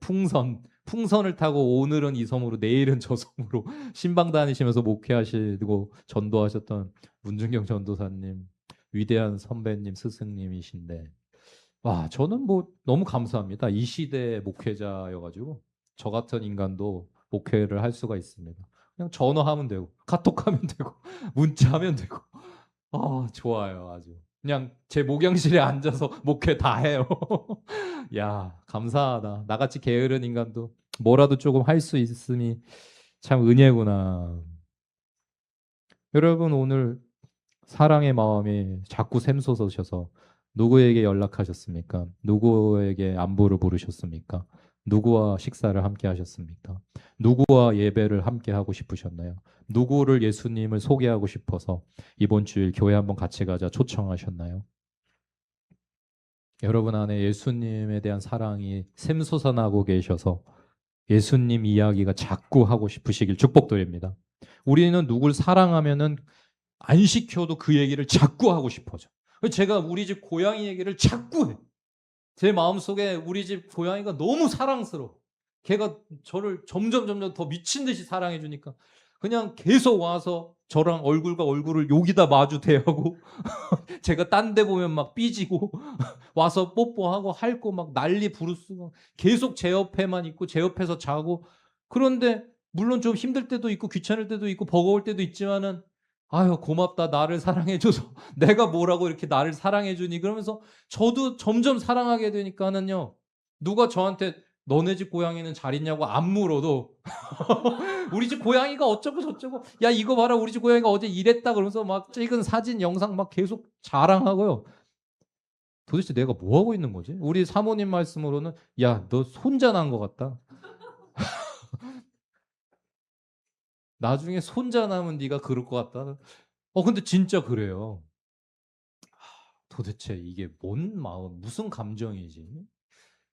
풍선을 타고 오늘은 이 섬으로 내일은 저 섬으로 신방 다니시면서 목회하시고 전도하셨던 문준경 전도사님 위대한 선배님 스승님이신데 와, 저는 뭐 너무 감사합니다. 이 시대의 목회자여가지고 저 같은 인간도 목회를 할 수가 있습니다. 그냥 전화하면 되고 카톡하면 되고 문자하면 되고 좋아요. 아주 그냥 제 목욕실에 앉아서 목회 다 해요. 야, 감사하다. 나같이 게으른 인간도 뭐라도 조금 할 수 있으니 참 은혜구나. 여러분 오늘 사랑의 마음이 자꾸 샘솟으셔서 누구에게 연락하셨습니까? 누구에게 안부를 부르셨습니까? 누구와 식사를 함께 하셨습니까? 누구와 예배를 함께 하고 싶으셨나요? 누구를 예수님을 소개하고 싶어서 이번 주일 교회 한번 같이 가자 초청하셨나요? 여러분 안에 예수님에 대한 사랑이 샘솟아나고 계셔서 예수님 이야기가 자꾸 하고 싶으시길 축복드립니다. 우리는 누굴 사랑하면은 안 시켜도 그 얘기를 자꾸 하고 싶어져. 제가 우리 집 고양이 얘기를 자꾸 해. 제 마음속에 우리 집 고양이가 너무 사랑스러워. 걔가 저를 점점 더 미친 듯이 사랑해 주니까 그냥 계속 와서 저랑 얼굴과 얼굴을 여기다 마주 대하고 제가 딴 데 보면 막 삐지고 와서 뽀뽀하고 핥고 막 난리 부르스고 계속 제 옆에만 있고 제 옆에서 자고 그런데 물론 좀 힘들 때도 있고 귀찮을 때도 있고 버거울 때도 있지만은 아유 고맙다 나를 사랑해줘서 내가 뭐라고 이렇게 나를 사랑해주니 그러면서 저도 점점 사랑하게 되니까는요 누가 저한테 너네 집 고양이는 잘 있냐고 안 물어도 우리 집 고양이가 어쩌고 저쩌고 야 이거 봐라 우리 집 고양이가 어제 이랬다 그러면서 막 찍은 사진 영상 막 계속 자랑하고요. 도대체 내가 뭐 하고 있는 거지? 우리 사모님 말씀으로는 야 너 손자 난 것 같다. 나중에 손자 나면 네가 그럴 것 같다. 근데 진짜 그래요. 도대체 이게 뭔 마음, 무슨 감정이지?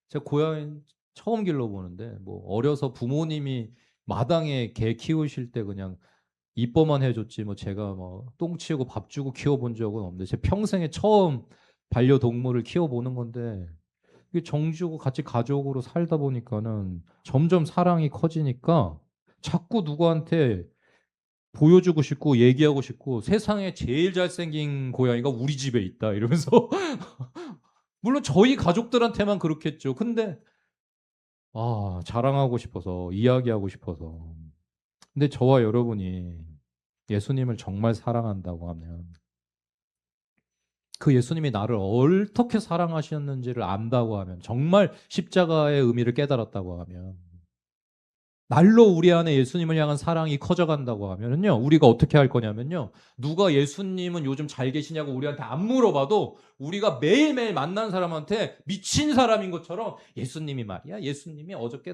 제가 고양이 처음 길러보는데 뭐 어려서 부모님이 마당에 개 키우실 때 그냥 이뻐만 해줬지 뭐 제가 뭐 똥 치우고 밥 주고 키워본 적은 없는데 제 평생에 처음 반려동물을 키워보는 건데 이게 정주고 같이 가족으로 살다 보니까는 점점 사랑이 커지니까 자꾸 누구한테 보여주고 싶고 얘기하고 싶고 세상에 제일 잘생긴 고양이가 우리 집에 있다 이러면서 물론 저희 가족들한테만 그렇겠죠. 근데 자랑하고 싶어서 이야기하고 싶어서 근데 저와 여러분이 예수님을 정말 사랑한다고 하면 그 예수님이 나를 어떻게 사랑하셨는지를 안다고 하면 정말 십자가의 의미를 깨달았다고 하면 날로 우리 안에 예수님을 향한 사랑이 커져간다고 하면요 우리가 어떻게 할 거냐면요 누가 예수님은 요즘 잘 계시냐고 우리한테 안 물어봐도 우리가 매일매일 만난 사람한테 미친 사람인 것처럼 예수님이 말이야 예수님이 어저께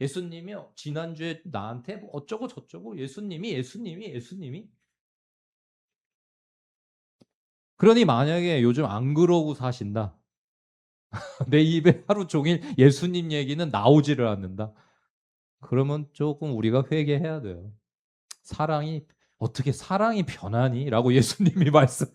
예수님이 지난주에 나한테 뭐 어쩌고 저쩌고 예수님이 그러니 만약에 요즘 안 그러고 사신다 내 입에 하루 종일 예수님 얘기는 나오지를 않는다 그러면 조금 우리가 회개해야 돼요. 사랑이 어떻게 사랑이 변하니? 라고 예수님이 말씀.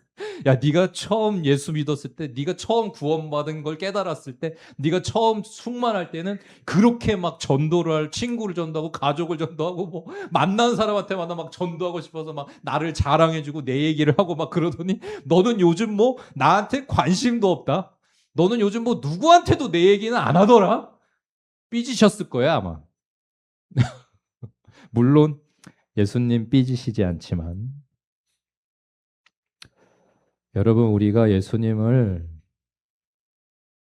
야, 네가 처음 예수 믿었을 때, 네가 처음 구원받은 걸 깨달았을 때, 네가 처음 충만할 때는 그렇게 막 전도를 할 친구를 전도하고 가족을 전도하고 뭐 만난 사람한테마다 막 전도하고 싶어서 막 나를 자랑해주고 내 얘기를 하고 막 그러더니 너는 요즘 뭐 나한테 관심도 없다. 너는 요즘 뭐 누구한테도 내 얘기는 안 하더라. 삐지셨을 거야 아마. 물론 예수님 삐지시지 않지만 여러분 우리가 예수님을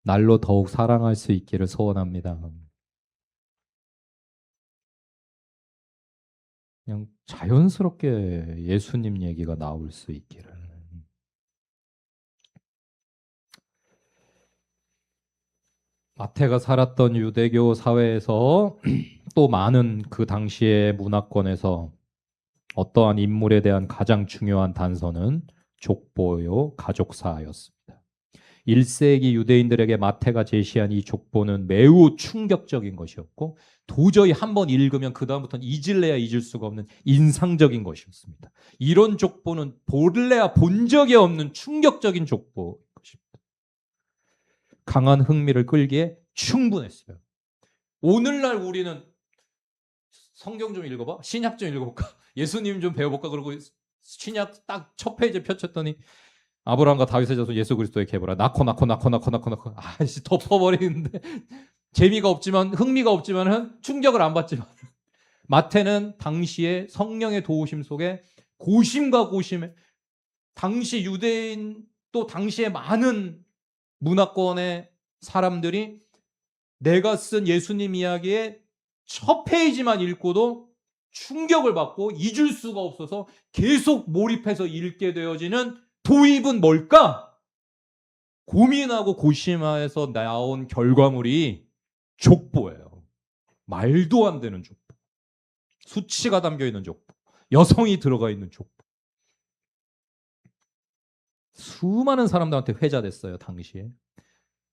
날로 더욱 사랑할 수 있기를 소원합니다. 그냥 자연스럽게 예수님 얘기가 나올 수 있기를. 마태가 살았던 유대교 사회에서 또 많은 그 당시의 문화권에서 어떠한 인물에 대한 가장 중요한 단서는 족보요 가족사였습니다. 1세기 유대인들에게 마태가 제시한 이 족보는 매우 충격적인 것이었고 도저히 한번 읽으면 그 다음부터는 잊을래야 잊을 수가 없는 인상적인 것이었습니다. 이런 족보는 볼래야 본 적이 없는 충격적인 족보인 것입니다. 강한 흥미를 끌기에 충분했어요. 오늘날 우리는 성경 좀 읽어봐. 신약 좀 읽어볼까? 예수님 좀 배워볼까? 그러고 신약 딱 첫 페이지 펼쳤더니 아브라함과 다윗의 자손 예수 그리스도의 계보라 낳고 아이씨 덮어버리는데 재미가 없지만 흥미가 없지만은 충격을 안 받지만 마태는 당시에 성령의 도우심 속에 고심과 고심에 당시 유대인 또 당시에 많은 문화권의 사람들이 내가 쓴 예수님 이야기의 첫 페이지만 읽고도 충격을 받고 잊을 수가 없어서 계속 몰입해서 읽게 되어지는 도입은 뭘까? 고민하고 고심해서 나온 결과물이 족보예요. 말도 안 되는 족보. 수치가 담겨 있는 족보. 여성이 들어가 있는 족보. 수많은 사람들한테 회자됐어요, 당시에.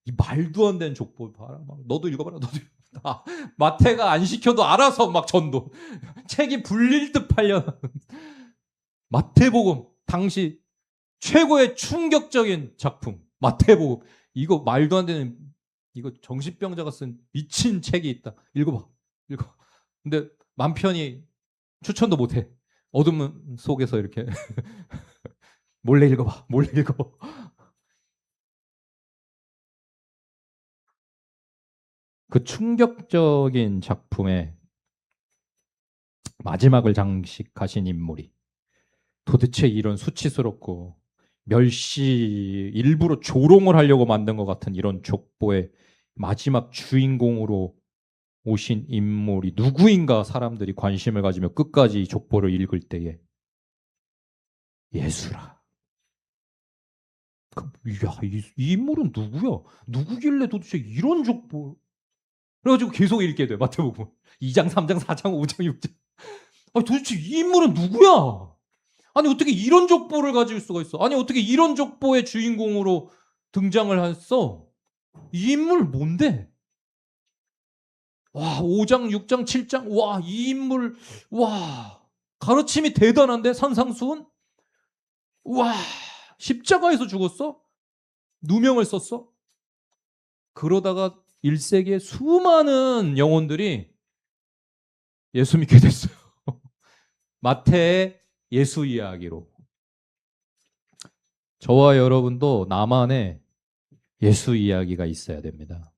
이 말도 안 되는 족보 봐라. 막 너도 읽어봐라. 너도 읽어봐라. 마태가 안 시켜도 알아서 막 전도. 책이 불릴 듯 팔려. 마태복음 당시 최고의 충격적인 작품. 마태복음. 이거 말도 안 되는 이거 정신병자가 쓴 미친 책이 있다. 읽어봐. 읽어. 근데 맘 편히 추천도 못해. 어둠 속에서 이렇게 몰래 읽어봐. 몰래 읽어. 그 충격적인 작품의 마지막을 장식하신 인물이 도대체 이런 수치스럽고 일부러 조롱을 하려고 만든 것 같은 이런 족보의 마지막 주인공으로 오신 인물이 누구인가 사람들이 관심을 가지며 끝까지 이 족보를 읽을 때에 예수라. 야, 이 인물은 누구야? 누구길래 도대체 이런 족보? 그래가지고 계속 읽게 돼. 마태복음 2장, 3장, 4장, 5장, 6장. 아니, 도대체 이 인물은 누구야? 아니 어떻게 이런 족보를 가질 수가 있어? 아니 어떻게 이런 족보의 주인공으로 등장을 했어? 이 인물 뭔데? 와, 5장, 6장, 7장. 와, 이 인물. 와, 가르침이 대단한데 산상수훈? 와, 십자가에서 죽었어? 누명을 썼어? 그러다가 1세기에 수많은 영혼들이 예수 믿게 됐어요. 마태의 예수 이야기로. 저와 여러분도 나만의 예수 이야기가 있어야 됩니다.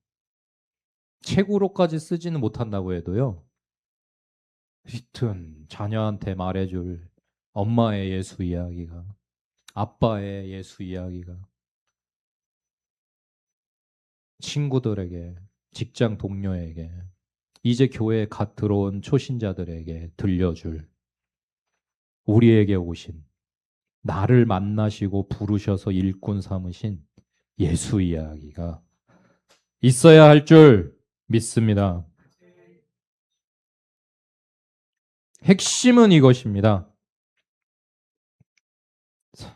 책으로까지 쓰지는 못한다고 해도요. 하여튼 자녀한테 말해줄 엄마의 예수 이야기가, 아빠의 예수 이야기가, 친구들에게, 직장 동료에게, 이제 교회에 갓 들어온 초신자들에게 들려줄 우리에게 오신 나를 만나시고 부르셔서 일꾼 삼으신 예수 이야기가 있어야 할 줄 믿습니다. 핵심은 이것입니다.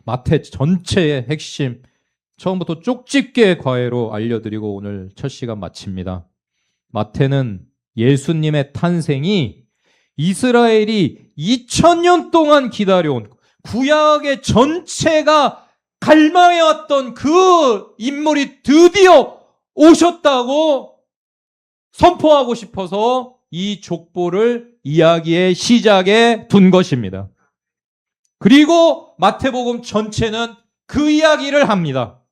마태 전체의 핵심, 처음부터 쪽집게 과외로 알려드리고 오늘 첫 시간 마칩니다. 마태는 예수님의 탄생이 이스라엘이 2000년 동안 기다려온 구약의 전체가 갈망해왔던 그 인물이 드디어 오셨다고 선포하고 싶어서 이 족보를 이야기의 시작에 둔 것입니다. 그리고 마태복음 전체는 그 이야기를 합니다.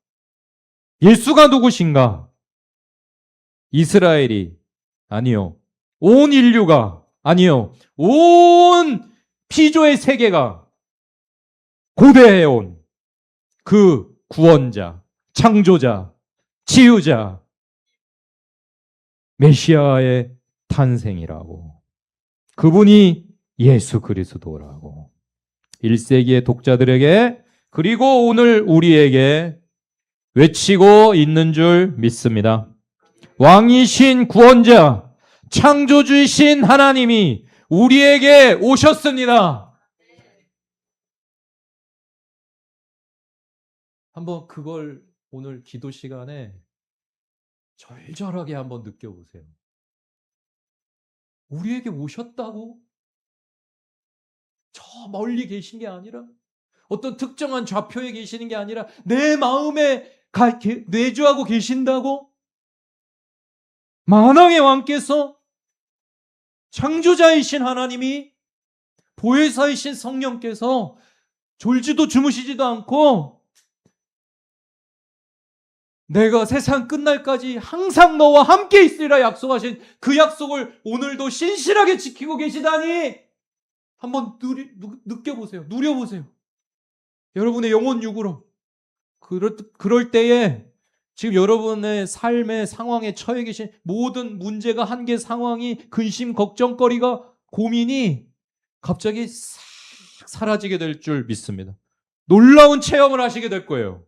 예수가 누구신가? 이스라엘이 아니요. 온 인류가 아니요. 온 피조의 세계가 고대해온 그 구원자, 창조자, 치유자, 메시아의 탄생이라고. 그분이 예수 그리스도라고. 1세기의 독자들에게 그리고 오늘 우리에게 외치고 있는 줄 믿습니다. 왕이신 구원자, 창조주이신 하나님이 우리에게 오셨습니다. 한번 그걸 오늘 기도 시간에 절절하게 한번 느껴보세요. 우리에게 오셨다고? 저 멀리 계신 게 아니라 어떤 특정한 좌표에 계시는 게 아니라 내 마음에 내주하고 계신다고? 만왕의 왕께서 창조자이신 하나님이 보혜사이신 성령께서 졸지도 주무시지도 않고 내가 세상 끝날까지 항상 너와 함께 있으리라 약속하신 그 약속을 오늘도 신실하게 지키고 계시다니 한번 느껴보세요. 누려보세요. 여러분의 영혼 육으로. 그럴 때에 지금 여러분의 삶의 상황에 처해 계신 모든 문제가 한계 상황이 근심, 걱정거리가, 고민이 갑자기 싹 사라지게 될 줄 믿습니다. 놀라운 체험을 하시게 될 거예요.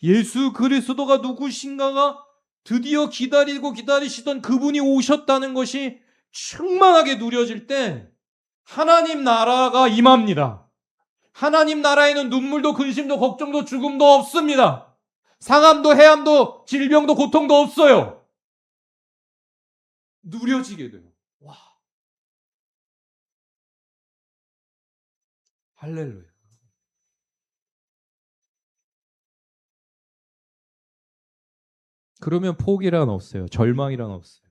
예수 그리스도가 누구신가가 드디어 기다리고 기다리시던 그분이 오셨다는 것이 충만하게 누려질 때 하나님 나라가 임합니다. 하나님 나라에는 눈물도 근심도 걱정도 죽음도 없습니다. 상함도 해함도 질병도 고통도 없어요. 누려지게 돼요. 와, 할렐루야. 그러면 포기란 없어요. 절망이란 없어요.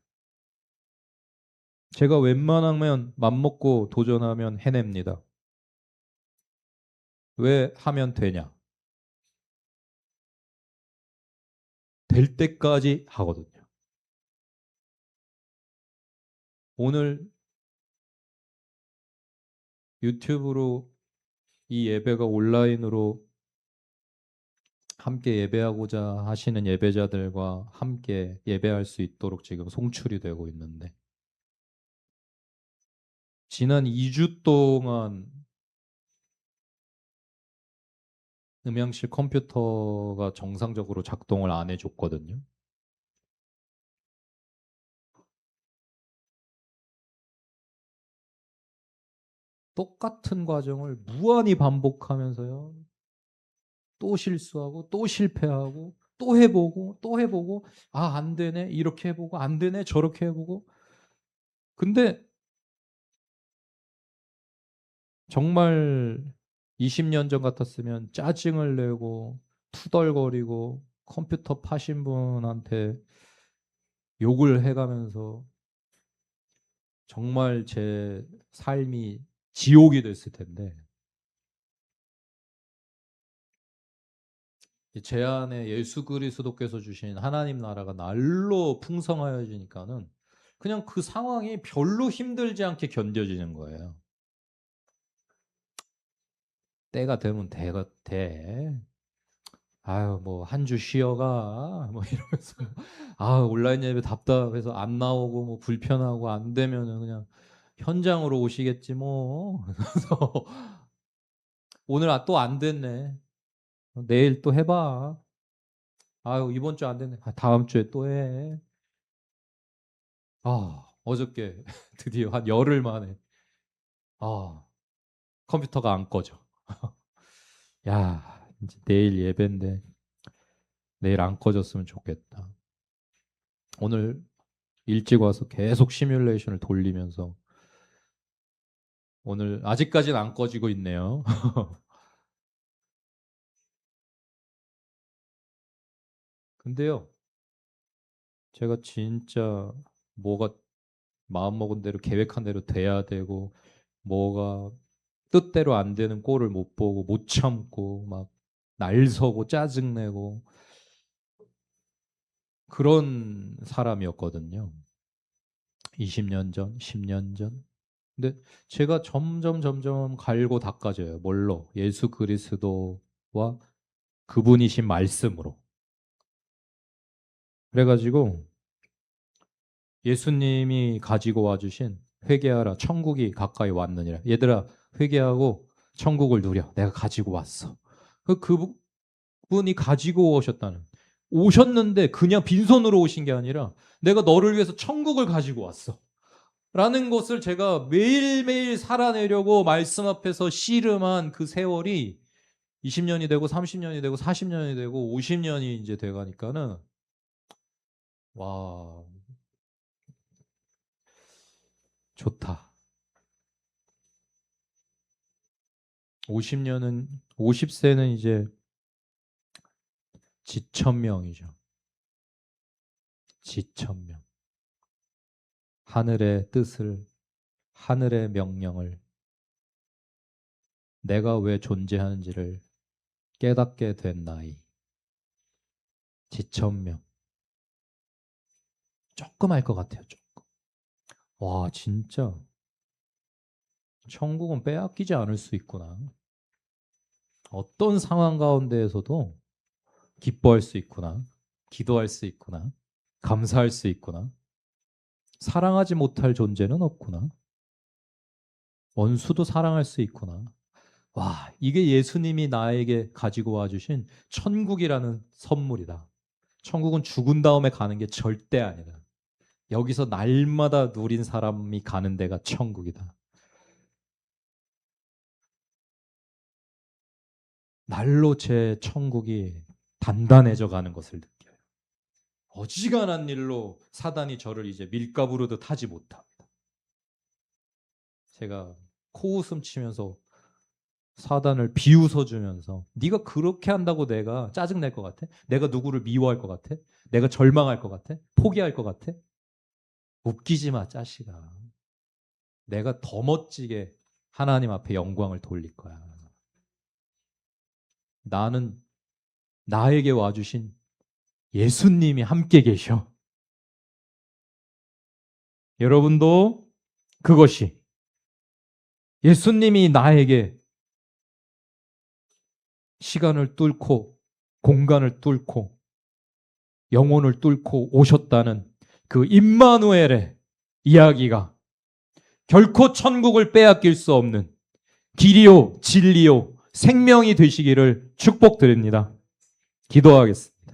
제가 웬만하면 맘먹고 도전하면 해냅니다. 왜 하면 되냐? 될 때까지 하거든요. 오늘 유튜브로 이 예배가 온라인으로 함께 예배하고자 하시는 예배자들과 함께 예배할 수 있도록 지금 송출이 되고 있는데 지난 2주 동안 음향실 컴퓨터가 정상적으로 작동을 안 해줬거든요. 똑같은 과정을 무한히 반복하면서요. 또 실수하고 또 실패하고 또 해보고 또 해보고 아, 안 되네. 이렇게 해보고 안 되네. 저렇게 해보고. 근데 정말 20년 전 같았으면 짜증을 내고 투덜거리고 컴퓨터 파신 분한테 욕을 해가면서 정말 제 삶이 지옥이 됐을 텐데 제 안에 예수 그리스도께서 주신 하나님 나라가 날로 풍성하여지니까는 그냥 그 상황이 별로 힘들지 않게 견뎌지는 거예요. 때가 되면 대가 돼. 아유 뭐 한 주 쉬어가 뭐 이러면서 아 온라인 예배 답답해서 안 나오고 뭐 불편하고 안 되면은 그냥 현장으로 오시겠지 뭐. 그래서 오늘 또 안 됐네. 내일 또 해봐. 아유 이번 주 안 됐네. 아, 다음 주에 또 해. 아 어저께 드디어 한 열흘 만에 아 컴퓨터가 안 꺼져. 야 이제 내일 예배인데 내일 안 꺼졌으면 좋겠다. 오늘 일찍 와서 계속 시뮬레이션을 돌리면서 오늘 아직까지는 안 꺼지고 있네요. 근데요, 제가 진짜 뭐가 마음먹은 대로 계획한 대로 돼야 되고 뭐가 뜻대로 안 되는 꼴을 못 보고 못 참고 막 날서고 짜증내고 그런 사람이었거든요. 20년 전, 10년 전. 근데 제가 점점 갈고 닦아져요. 뭘로? 예수 그리스도와 그분이신 말씀으로. 그래가지고 예수님이 가지고 와주신 회개하라 천국이 가까이 왔느니라. 얘들아 회개하고 천국을 누려. 내가 가지고 왔어. 그분이 가지고 오셨다는. 오셨는데 그냥 빈손으로 오신 게 아니라 내가 너를 위해서 천국을 가지고 왔어. 라는 것을 제가 매일매일 살아내려고 말씀 앞에서 씨름한 그 세월이 20년이 되고 30년이 되고 40년이 되고 50년이 이제 돼가니까는 와 좋다. 50년은 50세는 이제 지천명이죠. 지천명. 하늘의 뜻을 하늘의 명령을 내가 왜 존재하는지를 깨닫게 된 나이. 지천명. 조금 알 것 같아요. 조금. 와, 진짜 천국은 빼앗기지 않을 수 있구나. 어떤 상황 가운데에서도 기뻐할 수 있구나. 기도할 수 있구나. 감사할 수 있구나. 사랑하지 못할 존재는 없구나. 원수도 사랑할 수 있구나. 와, 이게 예수님이 나에게 가지고 와주신 천국이라는 선물이다. 천국은 죽은 다음에 가는 게 절대 아니다. 여기서 날마다 누린 사람이 가는 데가 천국이다. 날로 제 천국이 단단해져 가는 것을 느껴요. 어지간한 일로 사단이 저를 이제 밀가부르듯 하지 못합니다. 제가 코웃음 치면서 사단을 비웃어 주면서 네가 그렇게 한다고 내가 짜증낼 것 같아? 내가 누구를 미워할 것 같아? 내가 절망할 것 같아? 포기할 것 같아? 웃기지 마, 짜식아. 내가 더 멋지게 하나님 앞에 영광을 돌릴 거야. 나는 나에게 와주신 예수님이 함께 계셔. 여러분도 그것이 예수님이 나에게 시간을 뚫고 공간을 뚫고 영혼을 뚫고 오셨다는 그 임마누엘의 이야기가 결코 천국을 빼앗길 수 없는 길이요 진리요 생명이 되시기를 축복드립니다. 기도하겠습니다.